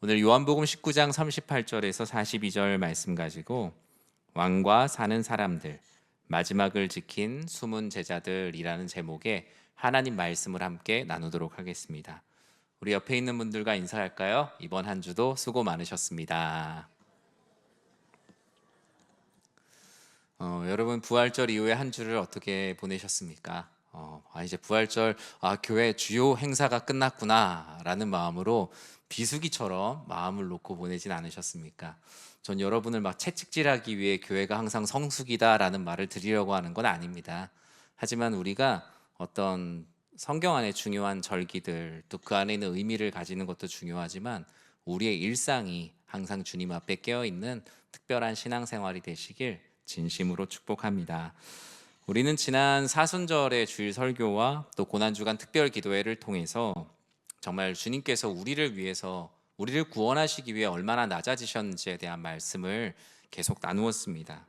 오늘 요한복음 19장 38절에서 42절 말씀 가지고 왕과 사는 사람들, 마지막을 지킨 숨은 제자들이라는 제목의 하나님 말씀을 함께 나누도록 하겠습니다. 우리 옆에 있는 분들과 인사할까요? 이번 한 주도 수고 많으셨습니다. 여러분 부활절 이후에 한 주를 어떻게 보내셨습니까? 이제 부활절 교회 주요 행사가 끝났구나 라는 마음으로 비수기처럼 마음을 놓고 보내진 않으셨습니까? 전 여러분을 막 채찍질하기 위해 교회가 항상 성수기다라는 말을 드리려고 하는 건 아닙니다. 하지만 우리가 어떤 성경 안에 중요한 절기들, 또 그 안에 있는 의미를 가지는 것도 중요하지만 우리의 일상이 항상 주님 앞에 깨어있는 특별한 신앙생활이 되시길 진심으로 축복합니다. 우리는 지난 사순절의 주일 설교와 또 고난주간 특별 기도회를 통해서 정말 주님께서 우리를 위해서, 우리를 구원하시기 위해 얼마나 낮아지셨는지에 대한 말씀을 계속 나누었습니다.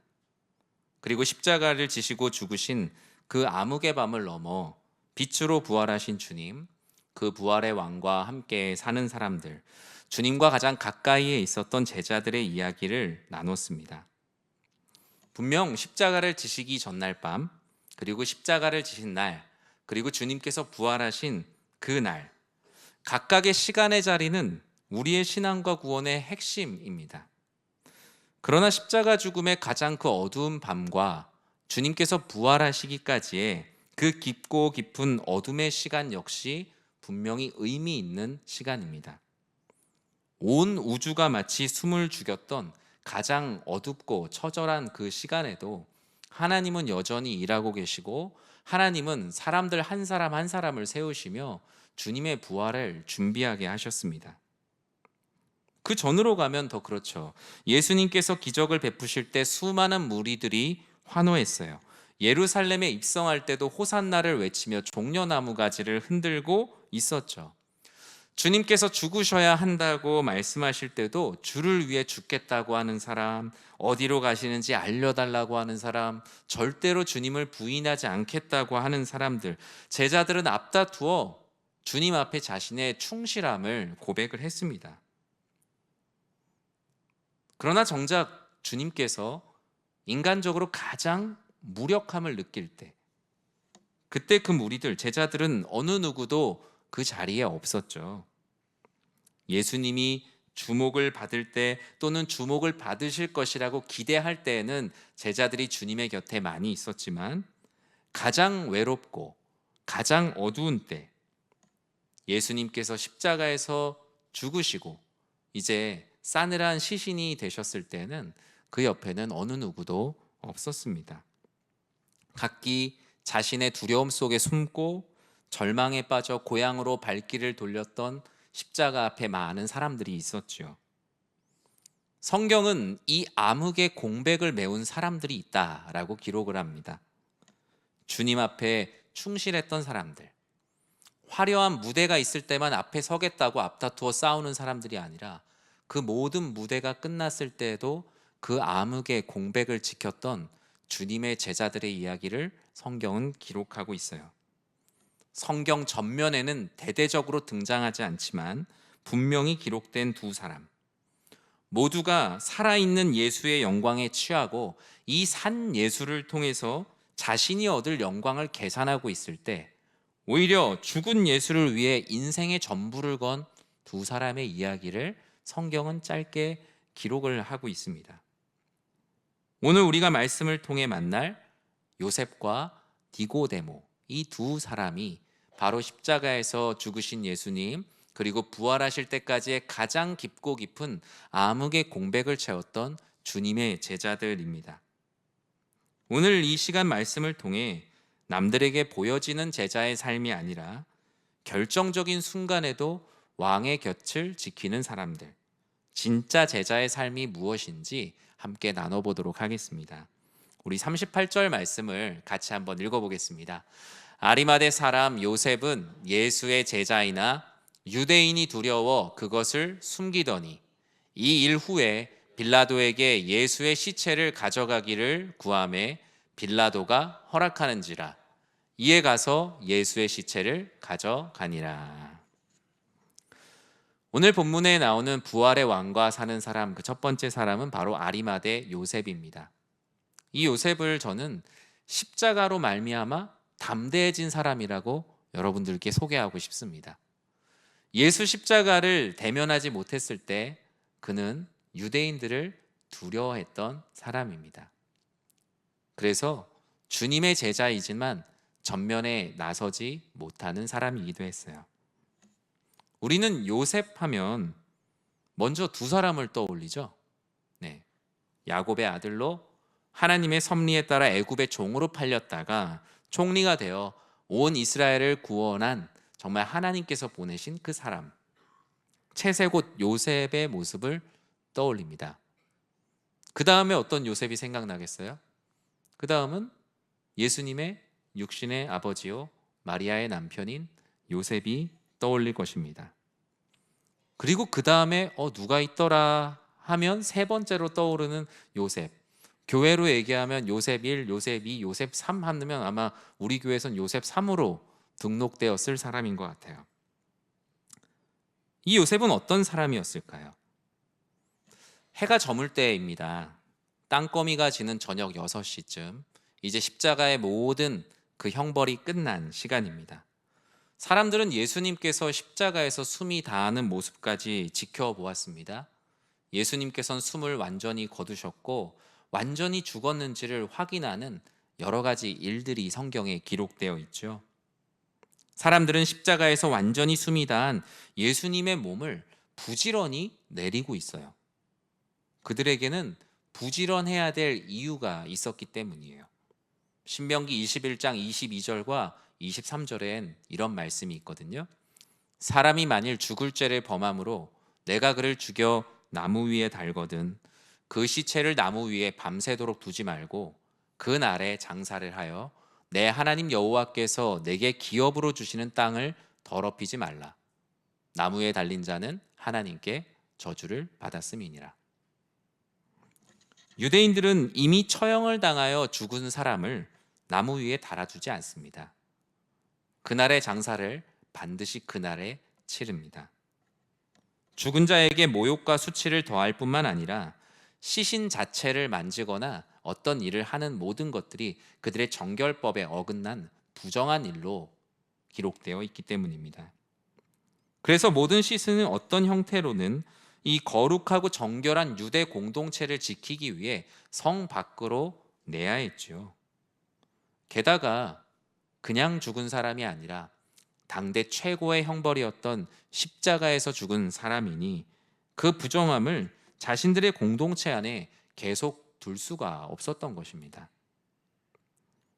그리고 십자가를 지시고 죽으신 그 암흑의 밤을 넘어 빛으로 부활하신 주님, 그 부활의 왕과 함께 사는 사람들, 주님과 가장 가까이에 있었던 제자들의 이야기를 나눴습니다. 분명 십자가를 지시기 전날 밤, 그리고 십자가를 지신 날, 그리고 주님께서 부활하신 그 날, 각각의 시간의 자리는 우리의 신앙과 구원의 핵심입니다. 그러나 십자가 죽음의 가장 그 어두운 밤과 주님께서 부활하시기까지의 그 깊고 깊은 어둠의 시간 역시 분명히 의미 있는 시간입니다. 온 우주가 마치 숨을 죽였던 가장 어둡고 처절한 그 시간에도 하나님은 여전히 일하고 계시고, 하나님은 사람들 한 사람 한 사람을 세우시며 주님의 부활을 준비하게 하셨습니다. 그 전으로 가면 더 그렇죠. 예수님께서 기적을 베푸실 때 수많은 무리들이 환호했어요. 예루살렘에 입성할 때도 호산나를 외치며 종려나무 가지를 흔들고 있었죠. 주님께서 죽으셔야 한다고 말씀하실 때도 주를 위해 죽겠다고 하는 사람, 어디로 가시는지 알려달라고 하는 사람, 절대로 주님을 부인하지 않겠다고 하는 사람들, 제자들은 앞다투어 주님 앞에 자신의 충실함을 고백을 했습니다. 그러나 정작 주님께서 인간적으로 가장 무력함을 느낄 때, 그때 그 무리들, 제자들은 어느 누구도 그 자리에 없었죠. 예수님이 주목을 받을 때, 또는 주목을 받으실 것이라고 기대할 때에는 제자들이 주님의 곁에 많이 있었지만, 가장 외롭고 가장 어두운 때, 예수님께서 십자가에서 죽으시고 이제 싸늘한 시신이 되셨을 때는 그 옆에는 어느 누구도 없었습니다. 각기 자신의 두려움 속에 숨고 절망에 빠져 고향으로 발길을 돌렸던 십자가 앞에 많은 사람들이 있었죠. 성경은 이 암흑의 공백을 메운 사람들이 있다라고 기록을 합니다. 주님 앞에 충실했던 사람들, 화려한 무대가 있을 때만 앞에 서겠다고 앞다투어 싸우는 사람들이 아니라 그 모든 무대가 끝났을 때에도 그 암흑의 공백을 지켰던 주님의 제자들의 이야기를 성경은 기록하고 있어요. 성경 전면에는 대대적으로 등장하지 않지만 분명히 기록된 두 사람, 모두가 살아있는 예수의 영광에 취하고 이 산 예수를 통해서 자신이 얻을 영광을 계산하고 있을 때, 오히려 죽은 예수를 위해 인생의 전부를 건 두 사람의 이야기를 성경은 짧게 기록을 하고 있습니다. 오늘 우리가 말씀을 통해 만날 요셉과 니고데모, 이 두 사람이 바로 십자가에서 죽으신 예수님, 그리고 부활하실 때까지의 가장 깊고 깊은 암흑의 공백을 채웠던 주님의 제자들입니다. 오늘 이 시간 말씀을 통해 남들에게 보여지는 제자의 삶이 아니라 결정적인 순간에도 왕의 곁을 지키는 사람들, 진짜 제자의 삶이 무엇인지 함께 나눠보도록 하겠습니다. 우리 38절 말씀을 같이 한번 읽어보겠습니다. 아리마대 사람 요셉은 예수의 제자이나 유대인이 두려워 그것을 숨기더니 이 일 후에 빌라도에게 예수의 시체를 가져가기를 구하매 빌라도가 허락하는지라. 이에 가서 예수의 시체를 가져가니라. 오늘 본문에 나오는 부활의 왕과 사는 사람, 그 첫 번째 사람은 바로 아리마대 요셉입니다. 이 요셉을 저는 십자가로 말미암아 담대해진 사람이라고 여러분들께 소개하고 싶습니다. 예수 십자가를 대면하지 못했을 때 그는 유대인들을 두려워했던 사람입니다. 그래서 주님의 제자이지만 전면에 나서지 못하는 사람이기도 했어요. 우리는 요셉 하면 먼저 두 사람을 떠올리죠. 네. 야곱의 아들로 하나님의 섭리에 따라 애굽의 종으로 팔렸다가 총리가 되어 온 이스라엘을 구원한 정말 하나님께서 보내신 그 사람, 채색옷 요셉의 모습을 떠올립니다. 그 다음에 어떤 요셉이 생각나겠어요? 그 다음은 예수님의 육신의 아버지요 마리아의 남편인 요셉이 떠올릴 것입니다. 그리고 그 다음에 누가 있더라 하면 세 번째로 떠오르는 요셉. 교회로 얘기하면 요셉 1, 요셉 2, 요셉 3 하면 아마 우리 교회에선 요셉 3으로 등록되었을 사람인 것 같아요. 이 요셉은 어떤 사람이었을까요? 해가 저물 때입니다. 땅거미가 지는 저녁 6시쯤 이제 십자가의 모든 그 형벌이 끝난 시간입니다. 사람들은 예수님께서 십자가에서 숨이 다하는 모습까지 지켜보았습니다. 예수님께서는 숨을 완전히 거두셨고 완전히 죽었는지를 확인하는 여러 가지 일들이 성경에 기록되어 있죠. 사람들은 십자가에서 완전히 숨이 다한 예수님의 몸을 부지런히 내리고 있어요. 그들에게는 부지런해야 될 이유가 있었기 때문이에요. 신명기 21장 22절과 23절엔 이런 말씀이 있거든요. 사람이 만일 죽을 죄를 범함으로 내가 그를 죽여 나무 위에 달거든 그 시체를 나무 위에 밤새도록 두지 말고 그 날에 장사를 하여 내 하나님 여호와께서 내게 기업으로 주시는 땅을 더럽히지 말라. 나무에 달린 자는 하나님께 저주를 받았음이니라. 유대인들은 이미 처형을 당하여 죽은 사람을 나무 위에 달아두지 않습니다. 그날의 장사를 반드시 그날에 치릅니다. 죽은 자에게 모욕과 수치를 더할 뿐만 아니라 시신 자체를 만지거나 어떤 일을 하는 모든 것들이 그들의 정결법에 어긋난 부정한 일로 기록되어 있기 때문입니다. 그래서 모든 시신은 어떤 형태로는 이 거룩하고 정결한 유대 공동체를 지키기 위해 성 밖으로 내야 했죠. 게다가 그냥 죽은 사람이 아니라 당대 최고의 형벌이었던 십자가에서 죽은 사람이니 그 부정함을 자신들의 공동체 안에 계속 둘 수가 없었던 것입니다.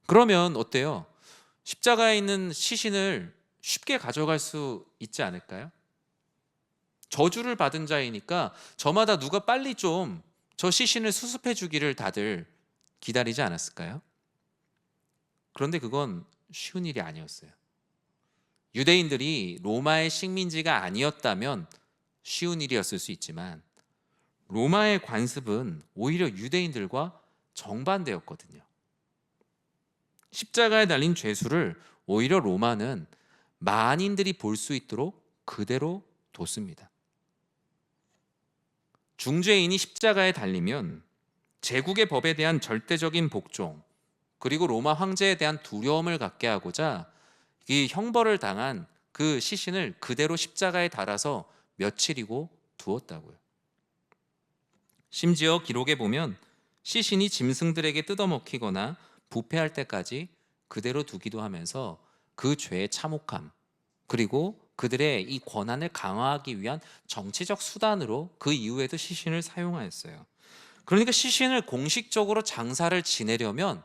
그러면 어때요? 십자가에 있는 시신을 쉽게 가져갈 수 있지 않을까요? 저주를 받은 자이니까 저마다 누가 빨리 좀 저 시신을 수습해 주기를 다들 기다리지 않았을까요? 그런데 그건 쉬운 일이 아니었어요. 유대인들이 로마의 식민지가 아니었다면 쉬운 일이었을 수 있지만 로마의 관습은 오히려 유대인들과 정반대였거든요. 십자가에 달린 죄수를 오히려 로마는 만인들이 볼 수 있도록 그대로 뒀습니다. 중죄인이 십자가에 달리면 제국의 법에 대한 절대적인 복종, 그리고 로마 황제에 대한 두려움을 갖게 하고자 이 형벌을 당한 그 시신을 그대로 십자가에 달아서 며칠이고 두었다고요. 심지어 기록에 보면 시신이 짐승들에게 뜯어먹히거나 부패할 때까지 그대로 두기도 하면서 그 죄의 참혹함, 그리고 그들의 이 권한을 강화하기 위한 정치적 수단으로 그 이후에도 시신을 사용하였어요. 그러니까 시신을 공식적으로 장사를 지내려면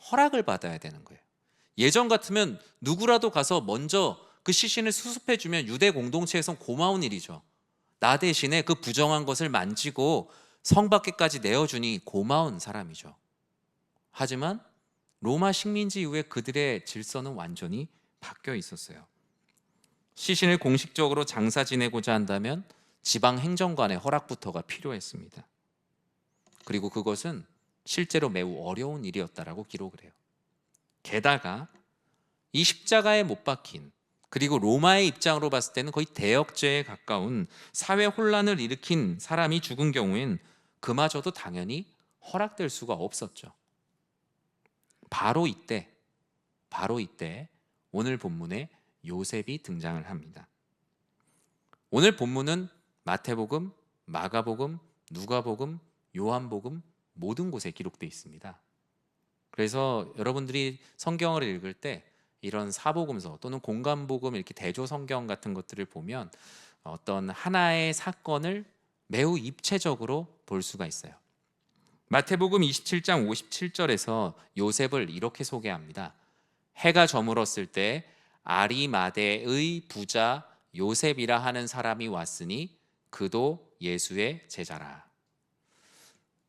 허락을 받아야 되는 거예요. 예전 같으면 누구라도 가서 먼저 그 시신을 수습해주면 유대 공동체에선 고마운 일이죠. 나 대신에 그 부정한 것을 만지고 성 밖에까지 내어주니 고마운 사람이죠. 하지만 로마 식민지 이후에 그들의 질서는 완전히 바뀌어 있었어요. 시신을 공식적으로 장사 지내고자 한다면 지방 행정관의 허락부터가 필요했습니다. 그리고 그것은 실제로 매우 어려운 일이었다라고 기록을 해요. 게다가 이 십자가에 못 박힌 그리고 로마의 입장으로 봤을 때는 거의 대역죄에 가까운 사회 혼란을 일으킨 사람이 죽은 경우엔 그마저도 당연히 허락될 수가 없었죠. 바로 이때 오늘 본문에 요셉이 등장을 합니다. 오늘 본문은 마태복음, 마가복음, 누가복음, 요한복음 모든 곳에 기록되어 있습니다. 그래서 여러분들이 성경을 읽을 때 이런 사복음서 또는 공간복음 이렇게 대조 성경 같은 것들을 보면 어떤 하나의 사건을 매우 입체적으로 볼 수가 있어요. 마태복음 27장 57절에서 요셉을 이렇게 소개합니다. 해가 저물었을 때 아리마대의 부자 요셉이라 하는 사람이 왔으니 그도 예수의 제자라.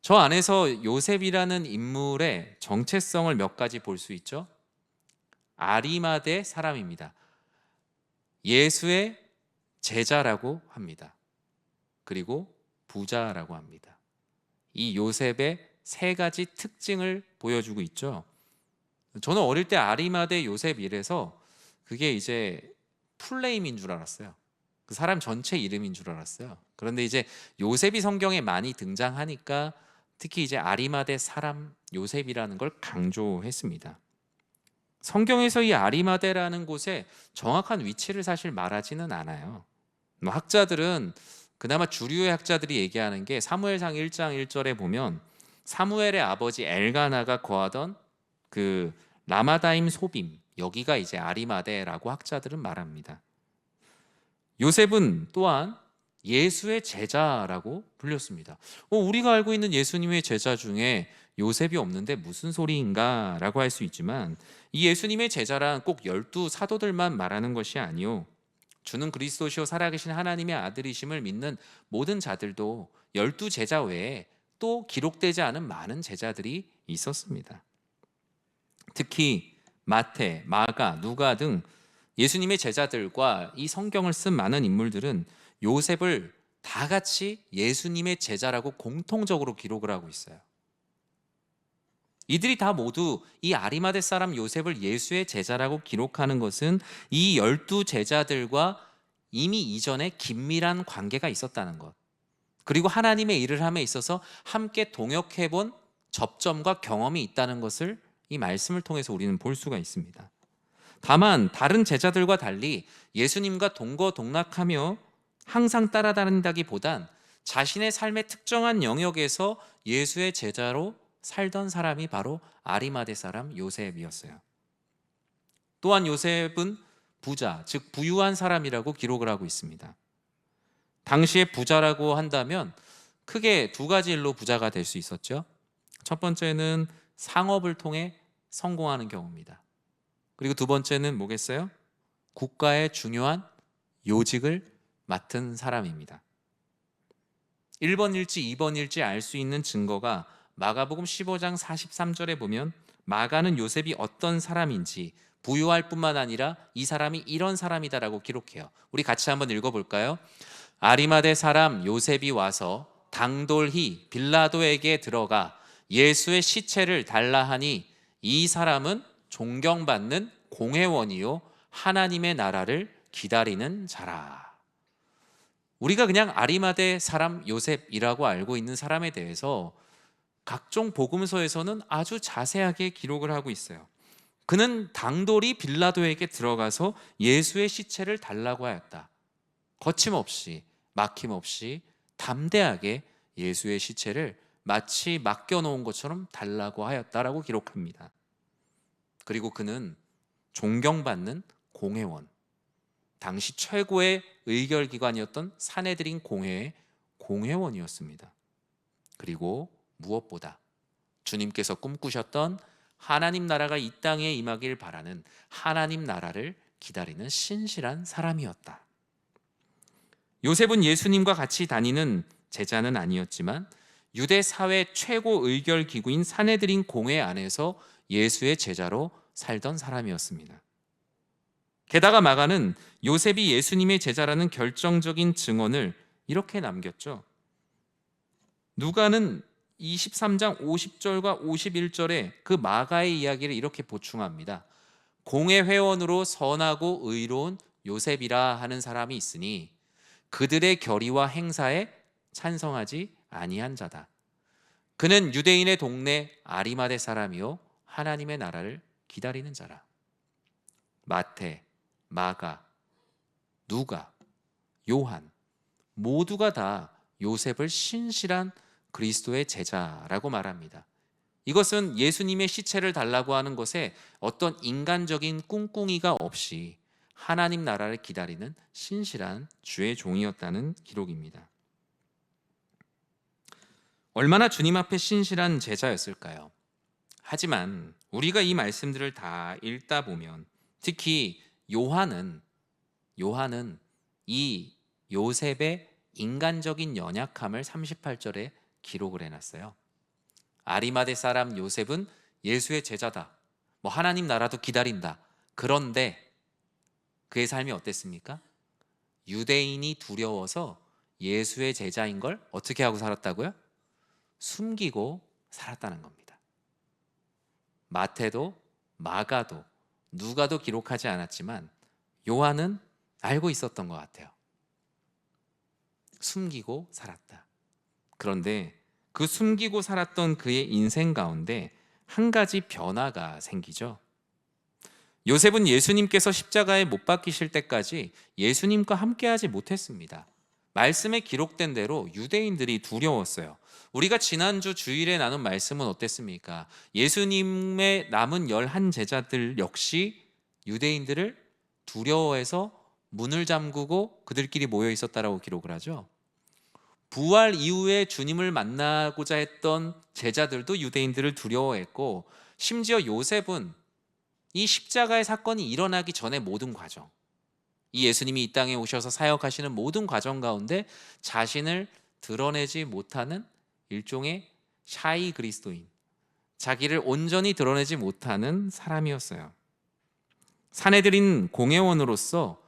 저 안에서 요셉이라는 인물의 정체성을 몇 가지 볼 수 있죠. 아리마대 사람입니다. 예수의 제자라고 합니다. 그리고 부자라고 합니다. 이 요셉의 세 가지 특징을 보여주고 있죠. 저는 어릴 때 아리마대 요셉 이래서 그게 이제 풀네임인 줄 알았어요. 그 사람 전체 이름인 줄 알았어요. 그런데 이제 요셉이 성경에 많이 등장하니까 특히 이제 아리마대 사람 요셉이라는 걸 강조했습니다. 성경에서 이 아리마대라는 곳에 정확한 위치를 사실 말하지는 않아요. 학자들은 그나마 주류의 학자들이 얘기하는 게 사무엘상 1장 1절에 보면 사무엘의 아버지 엘가나가 거하던 그 라마다임 소빔, 여기가 이제 아리마대라고 학자들은 말합니다. 요셉은 또한 예수의 제자라고 불렸습니다. 우리가 알고 있는 예수님의 제자 중에 요셉이 없는데 무슨 소리인가 라고 할 수 있지만 이 예수님의 제자란 꼭 12 사도들만 말하는 것이 아니요, 주는 그리스도시요 살아계신 하나님의 아들이심을 믿는 모든 자들도 12 제자 외에 또 기록되지 않은 많은 제자들이 있었습니다. 특히 마태, 마가, 누가 등 예수님의 제자들과 이 성경을 쓴 많은 인물들은 요셉을 다 같이 예수님의 제자라고 공통적으로 기록을 하고 있어요. 이들이 다 모두 이 아리마대 사람 요셉을 예수의 제자라고 기록하는 것은 이 12 제자들과 이미 이전에 긴밀한 관계가 있었다는 것, 그리고 하나님의 일을 함에 있어서 함께 동역해본 접점과 경험이 있다는 것을 이 말씀을 통해서 우리는 볼 수가 있습니다. 다만 다른 제자들과 달리 예수님과 동거동락하며 항상 따라다닌다기보단 자신의 삶의 특정한 영역에서 예수의 제자로 살던 사람이 바로 아리마대 사람 요셉이었어요. 또한 요셉은 부자, 즉 부유한 사람이라고 기록을 하고 있습니다. 당시에 부자라고 한다면 크게 두 가지 일로 부자가 될 수 있었죠. 첫 번째는 상업을 통해 성공하는 경우입니다. 그리고 두 번째는 뭐겠어요? 국가의 중요한 요직을 맡은 사람입니다. 1번일지 2번일지 알 수 있는 증거가 마가복음 15장 43절에 보면 마가는 요셉이 어떤 사람인지 부유할 뿐만 아니라 이 사람이 이런 사람이다라고 기록해요. 우리 같이 한번 읽어볼까요? 아리마대 사람 요셉이 와서 당돌히 빌라도에게 들어가 예수의 시체를 달라 하니 이 사람은 존경받는 공회원이요 하나님의 나라를 기다리는 자라. 우리가 그냥 아리마대 사람 요셉이라고 알고 있는 사람에 대해서 각종 복음서에서는 아주 자세하게 기록을 하고 있어요. 그는 당돌이 빌라도에게 들어가서 예수의 시체를 달라고 하였다. 거침없이 막힘없이 담대하게 예수의 시체를 마치 맡겨놓은 것처럼 달라고 하였다라고 기록합니다. 그리고 그는 존경받는 공회원, 당시 최고의 의결기관이었던 산헤드린 공회의 공회원이었습니다. 그리고 무엇보다 주님께서 꿈꾸셨던 하나님 나라가 이 땅에 임하길 바라는 하나님 나라를 기다리는 신실한 사람이었다. 요셉은 예수님과 같이 다니는 제자는 아니었지만 유대 사회 최고 의결 기구인 산헤드린 공회 안에서 예수의 제자로 살던 사람이었습니다. 게다가 마가는 요셉이 예수님의 제자라는 결정적인 증언을 이렇게 남겼죠. 누가는 23장 50절과 51절에 그 마가의 이야기를 이렇게 보충합니다. 공회 회원으로 선하고 의로운 요셉이라 하는 사람이 있으니 그들의 결의와 행사에 찬성하지 아니한 자다. 그는 유대인의 동네 아리마대 사람이요 하나님의 나라를 기다리는 자라. 마태, 마가, 누가, 요한 모두가 다 요셉을 신실한 그리스도의 제자라고 말합니다. 이것은 예수님의 시체를 달라고 하는 것에 어떤 인간적인 꿍꿍이가 없이 하나님 나라를 기다리는 신실한 주의 종이었다는 기록입니다. 얼마나 주님 앞에 신실한 제자였을까요? 하지만 우리가 이 말씀들을 다 읽다 보면 특히 요한은 이 요셉의 인간적인 연약함을 38절에 기록을 해놨어요. 아리마대 사람 요셉은 예수의 제자다. 하나님 나라도 기다린다. 그런데 그의 삶이 어땠습니까? 유대인이 두려워서 예수의 제자인 걸 어떻게 하고 살았다고요? 숨기고 살았다는 겁니다. 마태도 마가도 누가도 기록하지 않았지만 요한은 알고 있었던 것 같아요. 숨기고 살았다. 그런데 그 숨기고 살았던 그의 인생 가운데 한 가지 변화가 생기죠. 요셉은 예수님께서 십자가에 못 박히실 때까지 예수님과 함께하지 못했습니다. 말씀에 기록된 대로 유대인들이 두려웠어요. 우리가 지난주 주일에 나눈 말씀은 어땠습니까? 예수님의 남은 11 제자들 역시 유대인들을 두려워해서 문을 잠그고 그들끼리 모여 있었다라고 기록을 하죠. 부활 이후에 주님을 만나고자 했던 제자들도 유대인들을 두려워했고, 심지어 요셉은 이 십자가의 사건이 일어나기 전에 모든 과정, 이 예수님이 이 땅에 오셔서 사역하시는 모든 과정 가운데 자신을 드러내지 못하는 일종의 샤이 그리스도인, 자기를 온전히 드러내지 못하는 사람이었어요. 사내들인 공회원으로서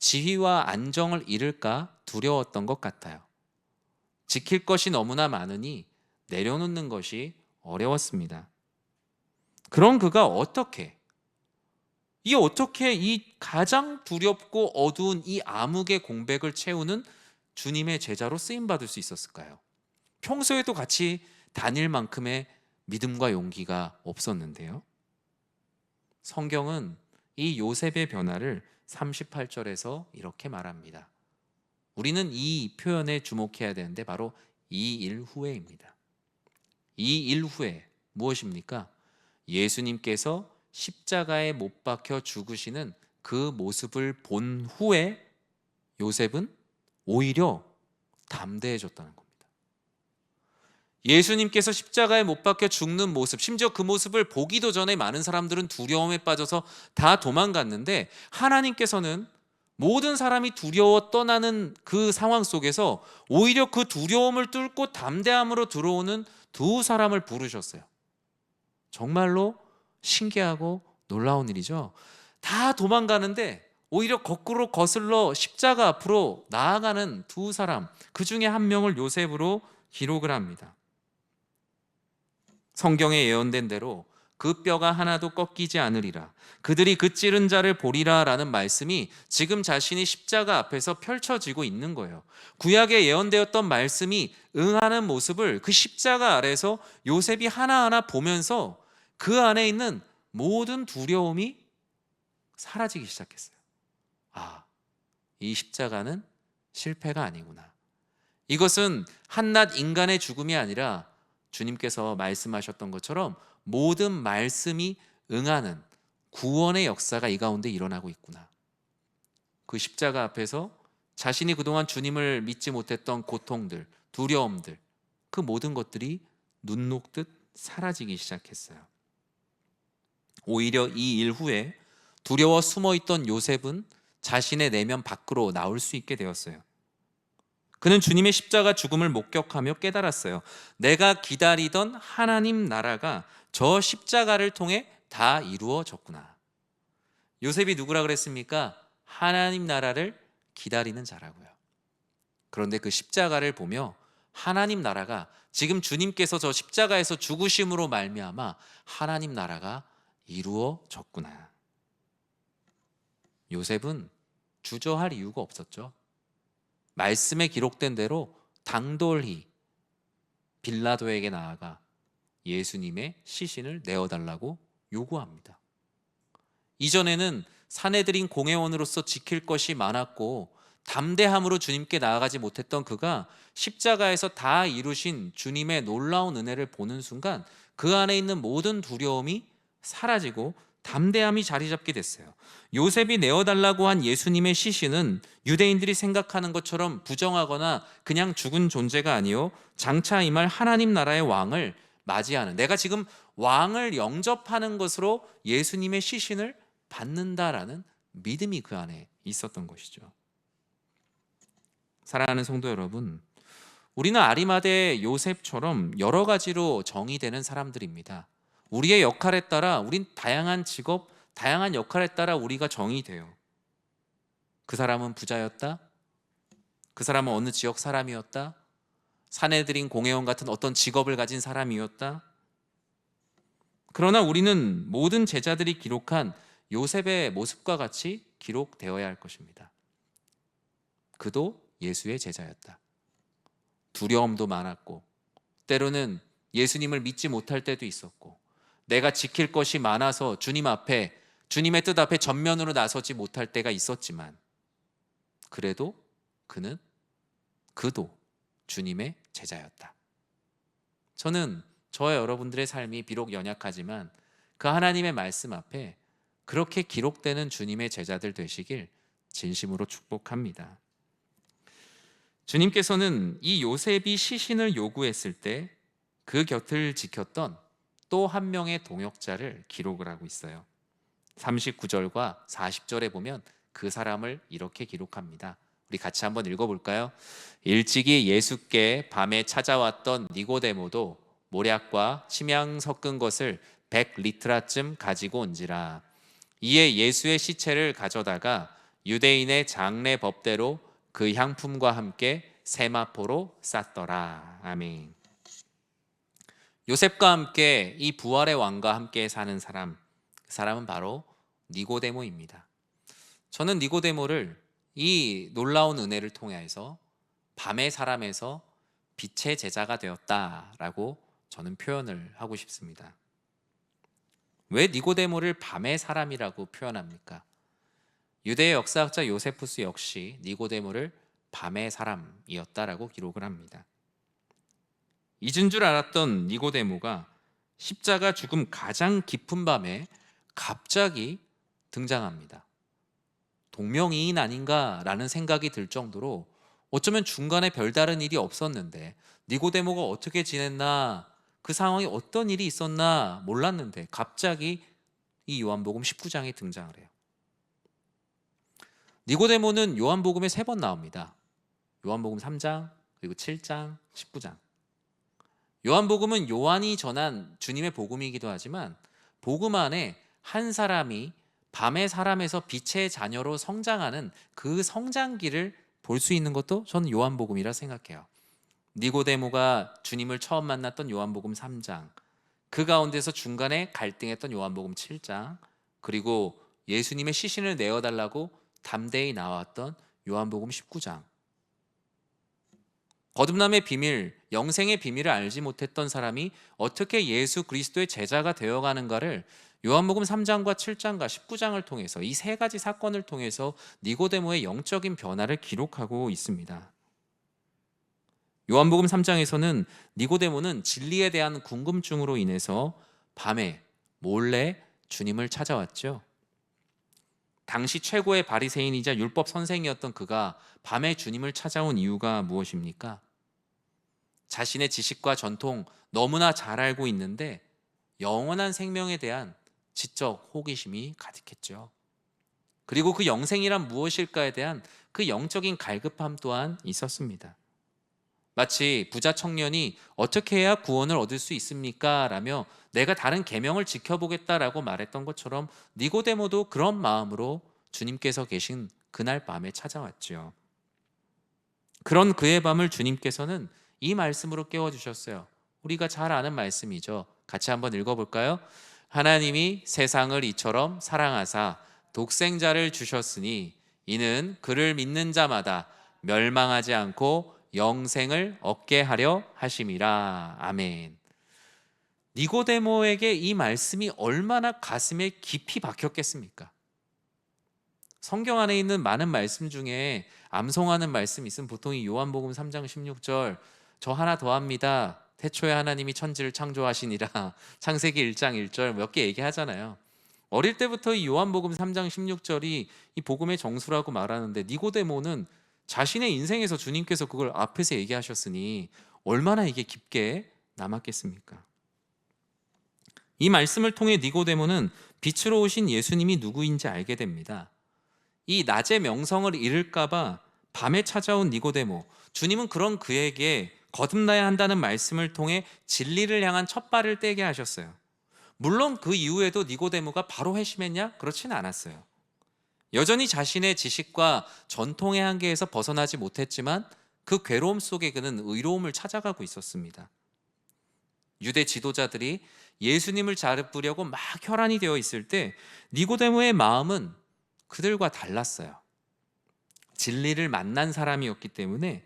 지위와 안정을 잃을까 두려웠던 것 같아요. 지킬 것이 너무나 많으니 내려놓는 것이 어려웠습니다. 그런 그가 어떻게 이 가장 두렵고 어두운 이 암흑의 공백을 채우는 주님의 제자로 쓰임받을 수 있었을까요? 평소에도 같이 다닐 만큼의 믿음과 용기가 없었는데요. 성경은 이 요셉의 변화를 38절에서 이렇게 말합니다. 우리는 이 표현에 주목해야 되는데 바로 이 일 후에입니다. 이 일 후에 무엇입니까? 예수님께서 십자가에 못 박혀 죽으시는 그 모습을 본 후에 요셉은 오히려 담대해졌다는 겁니다. 예수님께서 십자가에 못 박혀 죽는 모습, 심지어 그 모습을 보기도 전에 많은 사람들은 두려움에 빠져서 다 도망갔는데, 하나님께서는 모든 사람이 두려워 떠나는 그 상황 속에서 오히려 그 두려움을 뚫고 담대함으로 들어오는 두 사람을 부르셨어요. 정말로 신기하고 놀라운 일이죠. 다 도망가는데 오히려 거꾸로 거슬러 십자가 앞으로 나아가는 두 사람, 그 중에 한 명을 요셉으로 기록을 합니다. 성경에 예언된 대로 그 뼈가 하나도 꺾이지 않으리라, 그들이 그 찌른 자를 보리라 라는 말씀이 지금 자신이 십자가 앞에서 펼쳐지고 있는 거예요. 구약에 예언되었던 말씀이 응하는 모습을 그 십자가 아래에서 요셉이 하나하나 보면서 그 안에 있는 모든 두려움이 사라지기 시작했어요. 이 십자가는 실패가 아니구나. 이것은 한낱 인간의 죽음이 아니라 주님께서 말씀하셨던 것처럼 모든 말씀이 응하는 구원의 역사가 이 가운데 일어나고 있구나. 그 십자가 앞에서 자신이 그동안 주님을 믿지 못했던 고통들, 두려움들, 그 모든 것들이 눈 녹듯 사라지기 시작했어요. 오히려 이 일 후에 두려워 숨어있던 요셉은 자신의 내면 밖으로 나올 수 있게 되었어요. 그는 주님의 십자가 죽음을 목격하며 깨달았어요. 내가 기다리던 하나님 나라가 저 십자가를 통해 다 이루어졌구나. 요셉이 누구라 그랬습니까? 하나님 나라를 기다리는 자라고요. 그런데 그 십자가를 보며 하나님 나라가 지금 주님께서 저 십자가에서 죽으심으로 말미암아 하나님 나라가 이루어졌구나. 요셉은 주저할 이유가 없었죠. 말씀에 기록된 대로 당돌히 빌라도에게 나아가 예수님의 시신을 내어달라고 요구합니다. 이전에는 사내들인 공회원으로서 지킬 것이 많았고 담대함으로 주님께 나아가지 못했던 그가 십자가에서 다 이루신 주님의 놀라운 은혜를 보는 순간 그 안에 있는 모든 두려움이 사라지고 담대함이 자리 잡게 됐어요. 요셉이 내어달라고 한 예수님의 시신은 유대인들이 생각하는 것처럼 부정하거나 그냥 죽은 존재가 아니요, 장차 임할 하나님 나라의 왕을 맞이하는, 내가 지금 왕을 영접하는 것으로 예수님의 시신을 받는다라는 믿음이 그 안에 있었던 것이죠. 사랑하는 성도 여러분, 우리는 아리마대 요셉처럼 여러 가지로 정의되는 사람들입니다. 우리의 역할에 따라, 우린 다양한 직업, 다양한 역할에 따라 우리가 정의돼요. 그 사람은 부자였다, 그 사람은 어느 지역 사람이었다, 사내들인 공회원 같은 어떤 직업을 가진 사람이었다. 그러나 우리는 모든 제자들이 기록한 요셉의 모습과 같이 기록되어야 할 것입니다. 그도 예수의 제자였다. 두려움도 많았고, 때로는 예수님을 믿지 못할 때도 있었고, 내가 지킬 것이 많아서 주님 앞에, 주님의 뜻 앞에 전면으로 나서지 못할 때가 있었지만, 그래도 그도 주님의 제자였다. 저는 저와 여러분들의 삶이 비록 연약하지만 그 하나님의 말씀 앞에 그렇게 기록되는 주님의 제자들 되시길 진심으로 축복합니다. 주님께서는 이 요셉이 시신을 요구했을 때 그 곁을 지켰던 또 한 명의 동역자를 기록을 하고 있어요. 39절과 40절에 보면 그 사람을 이렇게 기록합니다. 우리 같이 한번 읽어볼까요? 일찍이 예수께 밤에 찾아왔던 니고데모도 모략과 침향 섞은 것을 100리트라쯤 가지고 온지라. 이에 예수의 시체를 가져다가 유대인의 장례 법대로 그 향품과 함께 세마포로 쌌더라. 아멘. 요셉과 함께 이 부활의 왕과 함께 사는 사람, 그 사람은 바로 니고데모입니다. 저는 니고데모를 이 놀라운 은혜를 통해서 밤의 사람에서 빛의 제자가 되었다라고 저는 표현을 하고 싶습니다. 왜 니고데모를 밤의 사람이라고 표현합니까? 유대의 역사학자 요세푸스 역시 니고데모를 밤의 사람이었다라고 기록을 합니다. 잊은 줄 알았던 니고데모가 십자가 죽음 가장 깊은 밤에 갑자기 등장합니다. 동명이인 아닌가라는 생각이 들 정도로 어쩌면 중간에 별다른 일이 없었는데, 니고데모가 어떻게 지냈나, 그 상황에 어떤 일이 있었나 몰랐는데 갑자기 이 요한복음 19장에 등장을 해요. 니고데모는 요한복음에 3번 나옵니다. 요한복음 3장, 그리고 7장, 19장. 요한복음은 요한이 전한 주님의 복음이기도 하지만 복음 안에 한 사람이 밤의 사람에서 빛의 자녀로 성장하는 그 성장기를 볼 수 있는 것도 저는 요한복음이라 생각해요. 니고데모가 주님을 처음 만났던 요한복음 3장, 그 가운데서 중간에 갈등했던 요한복음 7장, 그리고 예수님의 시신을 내어달라고 담대히 나왔던 요한복음 19장. 거듭남의 비밀, 영생의 비밀을 알지 못했던 사람이 어떻게 예수 그리스도의 제자가 되어가는가를 요한복음 3장과 7장과 19장을 통해서, 이 3가지 사건을 통해서 니고데모의 영적인 변화를 기록하고 있습니다. 요한복음 3장에서는 니고데모는 진리에 대한 궁금증으로 인해서 밤에 몰래 주님을 찾아왔죠. 당시 최고의 바리새인이자 율법 선생이었던 그가 밤에 주님을 찾아온 이유가 무엇입니까? 자신의 지식과 전통 너무나 잘 알고 있는데 영원한 생명에 대한 지적 호기심이 가득했죠. 그리고 그 영생이란 무엇일까에 대한 그 영적인 갈급함 또한 있었습니다. 마치 부자 청년이 어떻게 해야 구원을 얻을 수 있습니까? 라며 내가 다른 계명을 지켜보겠다라고 말했던 것처럼 니고데모도 그런 마음으로 주님께서 계신 그날 밤에 찾아왔죠. 그런 그의 밤을 주님께서는 이 말씀으로 깨워주셨어요. 우리가 잘 아는 말씀이죠. 같이 한번 읽어볼까요? 하나님이 세상을 이처럼 사랑하사 독생자를 주셨으니 이는 그를 믿는 자마다 멸망하지 않고 영생을 얻게 하려 하심이라. 아멘. 니고데모에게 이 말씀이 얼마나 가슴에 깊이 박혔겠습니까? 성경 안에 있는 많은 말씀 중에 암송하는 말씀이 있으면 보통 이 요한복음 3장 16절, 저 하나 더합니다. 태초에 하나님이 천지를 창조하시니라. 창세기 1장 1절 몇 개 얘기하잖아요. 어릴 때부터 이 요한복음 3장 16절이 이 복음의 정수라고 말하는데, 니고데모는 자신의 인생에서 주님께서 그걸 앞에서 얘기하셨으니 얼마나 이게 깊게 남았겠습니까? 이 말씀을 통해 니고데모는 빛으로 오신 예수님이 누구인지 알게 됩니다. 이 낮의 명성을 잃을까봐 밤에 찾아온 니고데모, 주님은 그런 그에게 거듭나야 한다는 말씀을 통해 진리를 향한 첫 발을 떼게 하셨어요. 물론 그 이후에도 니고데모가 바로 회심했냐? 그렇지는 않았어요. 여전히 자신의 지식과 전통의 한계에서 벗어나지 못했지만 그 괴로움 속에 그는 의로움을 찾아가고 있었습니다. 유대 지도자들이 예수님을 잡으려고 막 혈안이 되어 있을 때 니고데모의 마음은 그들과 달랐어요. 진리를 만난 사람이었기 때문에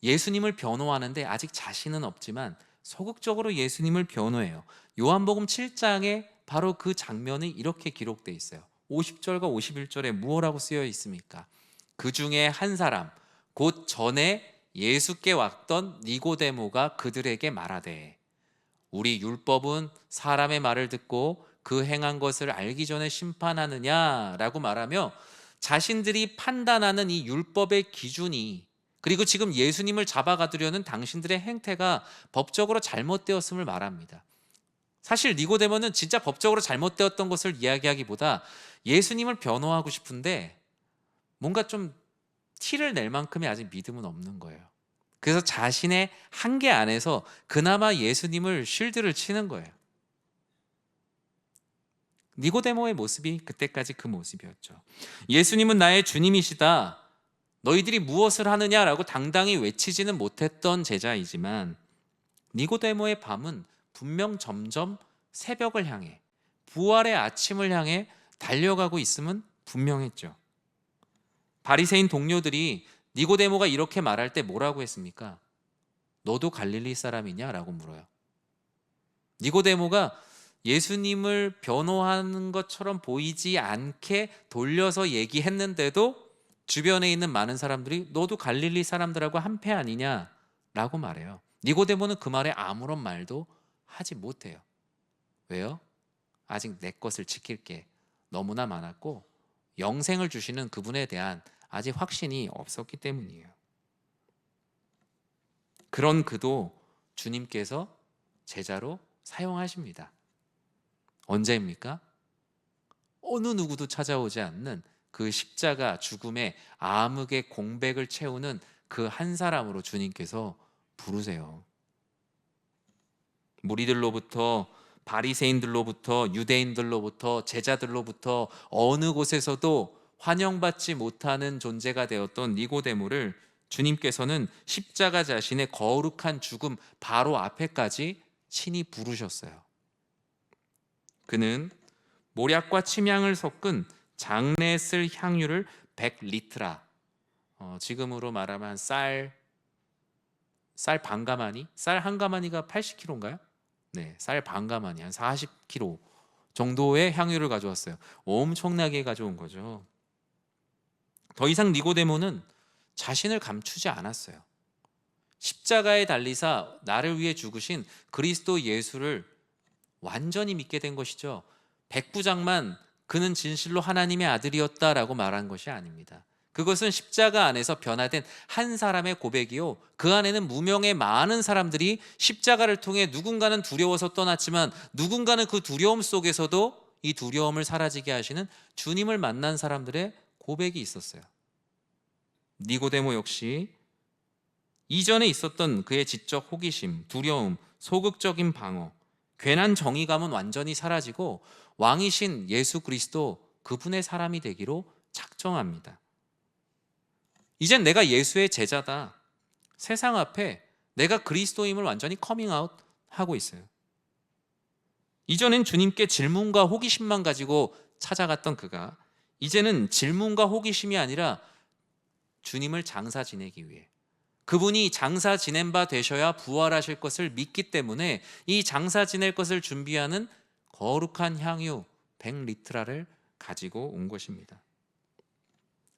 예수님을 변호하는데 아직 자신은 없지만 소극적으로 예수님을 변호해요. 요한복음 7장에 바로 그 장면이 이렇게 기록되어 있어요. 50절과 51절에 무엇라고 쓰여 있습니까? 그 중에 한 사람, 곧 전에 예수께 왔던 니고데모가 그들에게 말하되, 우리 율법은 사람의 말을 듣고 그 행한 것을 알기 전에 심판하느냐라고 말하며, 자신들이 판단하는 이 율법의 기준이, 그리고 지금 예수님을 잡아가두려는 당신들의 행태가 법적으로 잘못되었음을 말합니다. 사실 니고데모는 진짜 법적으로 잘못되었던 것을 이야기하기보다 예수님을 변호하고 싶은데 뭔가 좀 티를 낼 만큼의 아직 믿음은 없는 거예요. 그래서 자신의 한계 안에서 그나마 예수님을 쉴드를 치는 거예요. 니고데모의 모습이 그때까지 그 모습이었죠. 예수님은 나의 주님이시다, 너희들이 무엇을 하느냐라고 당당히 외치지는 못했던 제자이지만, 니고데모의 밤은 분명 점점 새벽을 향해, 부활의 아침을 향해 달려가고 있음은 분명했죠. 바리새인 동료들이 니고데모가 이렇게 말할 때 뭐라고 했습니까? 너도 갈릴리 사람이냐라고 물어요. 니고데모가 예수님을 변호하는 것처럼 보이지 않게 돌려서 얘기했는데도 주변에 있는 많은 사람들이 너도 갈릴리 사람들하고 한패 아니냐라고 말해요. 니고데모는 그 말에 아무런 말도 하지 못해요. 왜요? 아직 내 것을 지킬 게 너무나 많았고 영생을 주시는 그분에 대한 아직 확신이 없었기 때문이에요. 그런 그도 주님께서 제자로 사용하십니다. 언제입니까? 어느 누구도 찾아오지 않는 그 십자가 죽음의 암흑의 공백을 채우는 그 한 사람으로 주님께서 부르세요. 무리들로부터, 바리새인들로부터, 유대인들로부터, 제자들로부터 어느 곳에서도 환영받지 못하는 존재가 되었던 니고데모를 주님께서는 십자가 자신의 거룩한 죽음 바로 앞에까지 친히 부르셨어요. 그는 모략과 침향을 섞은 장내에 쓸 향유를 100리트라, 지금으로 말하면 쌀 반 가마니? 쌀 한 가마니가 80kg인가요? 네, 쌀 반 가마니, 한 40kg 정도의 향유를 가져왔어요. 엄청나게 가져온 거죠. 더 이상 니고데모는 자신을 감추지 않았어요. 십자가에 달리사 나를 위해 죽으신 그리스도 예수를 완전히 믿게 된 것이죠. 백부장만 그는 진실로 하나님의 아들이었다라고 말한 것이 아닙니다. 그것은 십자가 안에서 변화된 한 사람의 고백이요, 그 안에는 무명의 많은 사람들이 십자가를 통해 누군가는 두려워서 떠났지만 누군가는 그 두려움 속에서도 이 두려움을 사라지게 하시는 주님을 만난 사람들의 고백이 있었어요. 니고데모 역시 이전에 있었던 그의 지적 호기심, 두려움, 소극적인 방어, 괜한 정의감은 완전히 사라지고 왕이신 예수 그리스도, 그분의 사람이 되기로 작정합니다. 이젠 내가 예수의 제자다, 세상 앞에 내가 그리스도임을 완전히 커밍아웃 하고 있어요. 이전엔 주님께 질문과 호기심만 가지고 찾아갔던 그가 이제는 질문과 호기심이 아니라 주님을 장사 지내기 위해, 그분이 장사 지낸 바 되셔야 부활하실 것을 믿기 때문에 이 장사 지낼 것을 준비하는 거룩한 향유 100리트라를 가지고 온 것입니다.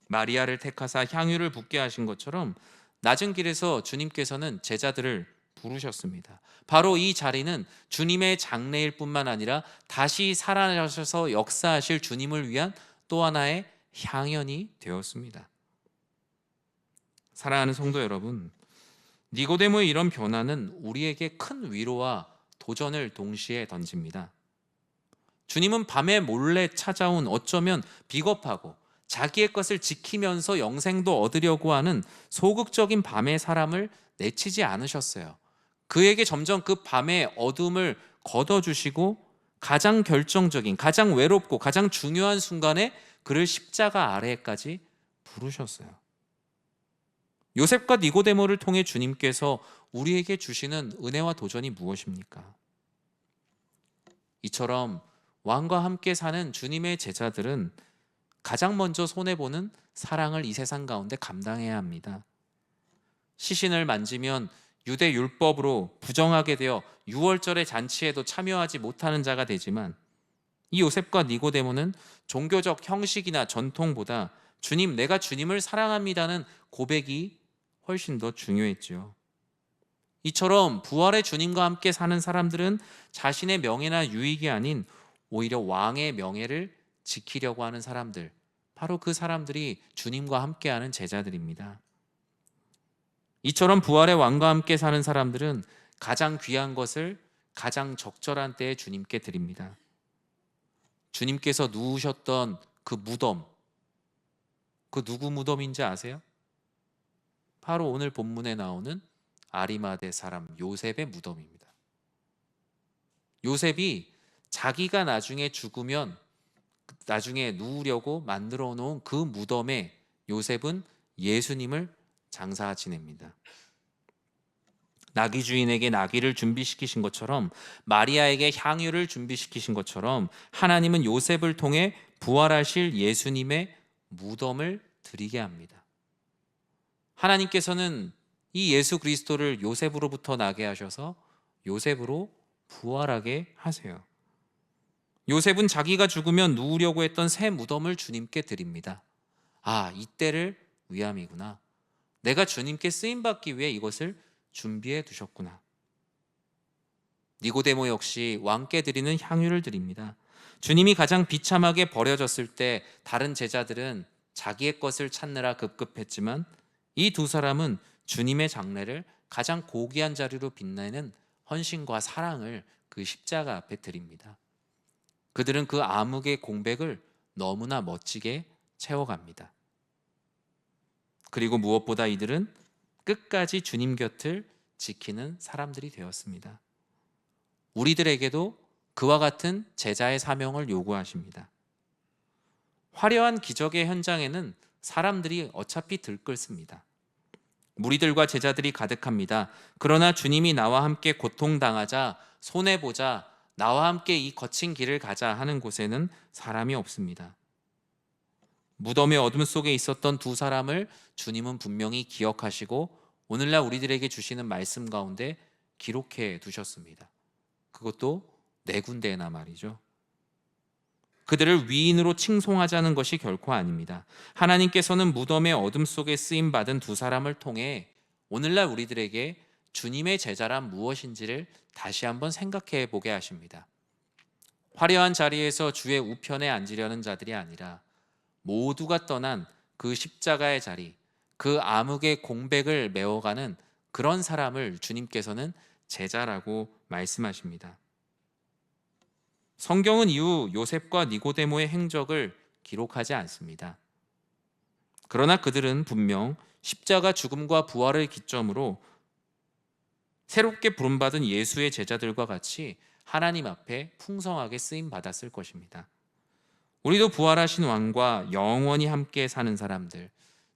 마리아를 택하사 향유를 붓게 하신 것처럼 낮은 길에서 주님께서는 제자들을 부르셨습니다. 바로 이 자리는 주님의 장례일 뿐만 아니라 다시 살아나셔서 역사하실 주님을 위한 또 하나의 향연이 되었습니다. 사랑하는 성도 여러분, 니고데모의 이런 변화는 우리에게 큰 위로와 도전을 동시에 던집니다. 주님은 밤에 몰래 찾아온 어쩌면 비겁하고 자기의 것을 지키면서 영생도 얻으려고 하는 소극적인 밤의 사람을 내치지 않으셨어요. 그에게 점점 그 밤의 어둠을 걷어주시고 가장 결정적인, 가장 외롭고 가장 중요한 순간에 그를 십자가 아래까지 부르셨어요. 요셉과 니고데모를 통해 주님께서 우리에게 주시는 은혜와 도전이 무엇입니까? 이처럼 왕과 함께 사는 주님의 제자들은 가장 먼저 손해보는 사랑을 이 세상 가운데 감당해야 합니다. 시신을 만지면 유대 율법으로 부정하게 되어 유월절의 잔치에도 참여하지 못하는 자가 되지만, 이 요셉과 니고데모는 종교적 형식이나 전통보다 주님, 내가 주님을 사랑합니다는 고백이 훨씬 더 중요했죠. 이처럼 부활의 주님과 함께 사는 사람들은 자신의 명예나 유익이 아닌 오히려 왕의 명예를 지키려고 하는 사람들, 바로 그 사람들이 주님과 함께하는 제자들입니다. 이처럼 부활의 왕과 함께 사는 사람들은 가장 귀한 것을 가장 적절한 때에 주님께 드립니다. 주님께서 누우셨던 그 무덤, 그 누구 무덤인지 아세요? 바로 오늘 본문에 나오는 아리마대 사람 요셉의 무덤입니다. 요셉이 자기가 나중에 죽으면 나중에 누우려고 만들어 놓은 그 무덤에 요셉은 예수님을 장사 지냅니다. 나귀 주인에게 나귀를 준비시키신 것처럼, 마리아에게 향유를 준비시키신 것처럼 하나님은 요셉을 통해 부활하실 예수님의 무덤을 드리게 합니다. 하나님께서는 이 예수 그리스도를 요셉으로부터 나게 하셔서 요셉으로 부활하게 하세요. 요셉은 자기가 죽으면 누우려고 했던 새 무덤을 주님께 드립니다. 아, 이때를 위함이구나. 내가 주님께 쓰임받기 위해 이것을 준비해 두셨구나. 니고데모 역시 왕께 드리는 향유를 드립니다. 주님이 가장 비참하게 버려졌을 때 다른 제자들은 자기의 것을 찾느라 급급했지만, 이 두 사람은 주님의 장례를 가장 고귀한 자리로 빛내는 헌신과 사랑을 그 십자가 앞에 드립니다. 그들은 그 암흑의 공백을 너무나 멋지게 채워갑니다. 그리고 무엇보다 이들은 끝까지 주님 곁을 지키는 사람들이 되었습니다. 우리들에게도 그와 같은 제자의 사명을 요구하십니다. 화려한 기적의 현장에는 사람들이 어차피 들끓습니다. 무리들과 제자들이 가득합니다. 그러나 주님이 나와 함께 고통당하자, 손해보자, 나와 함께 이 거친 길을 가자 하는 곳에는 사람이 없습니다. 무덤의 어둠 속에 있었던 두 사람을 주님은 분명히 기억하시고 오늘날 우리들에게 주시는 말씀 가운데 기록해 두셨습니다. 그것도 4군데나 말이죠. 그들을 위인으로 칭송하자는 것이 결코 아닙니다. 하나님께서는 무덤의 어둠 속에 쓰임받은 두 사람을 통해 오늘날 우리들에게 주님의 제자란 무엇인지를 다시 한번 생각해 보게 하십니다. 화려한 자리에서 주의 우편에 앉으려는 자들이 아니라 모두가 떠난 그 십자가의 자리, 그 암흑의 공백을 메워가는 그런 사람을 주님께서는 제자라고 말씀하십니다. 성경은 이후 요셉과 니고데모의 행적을 기록하지 않습니다. 그러나 그들은 분명 십자가 죽음과 부활을 기점으로 새롭게 부름받은 예수의 제자들과 같이 하나님 앞에 풍성하게 쓰임받았을 것입니다. 우리도 부활하신 왕과 영원히 함께 사는 사람들,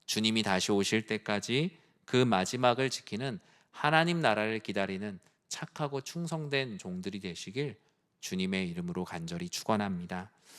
주님이 다시 오실 때까지 그 마지막을 지키는 하나님 나라를 기다리는 착하고 충성된 종들이 되시길 주님의 이름으로 간절히 축원합니다.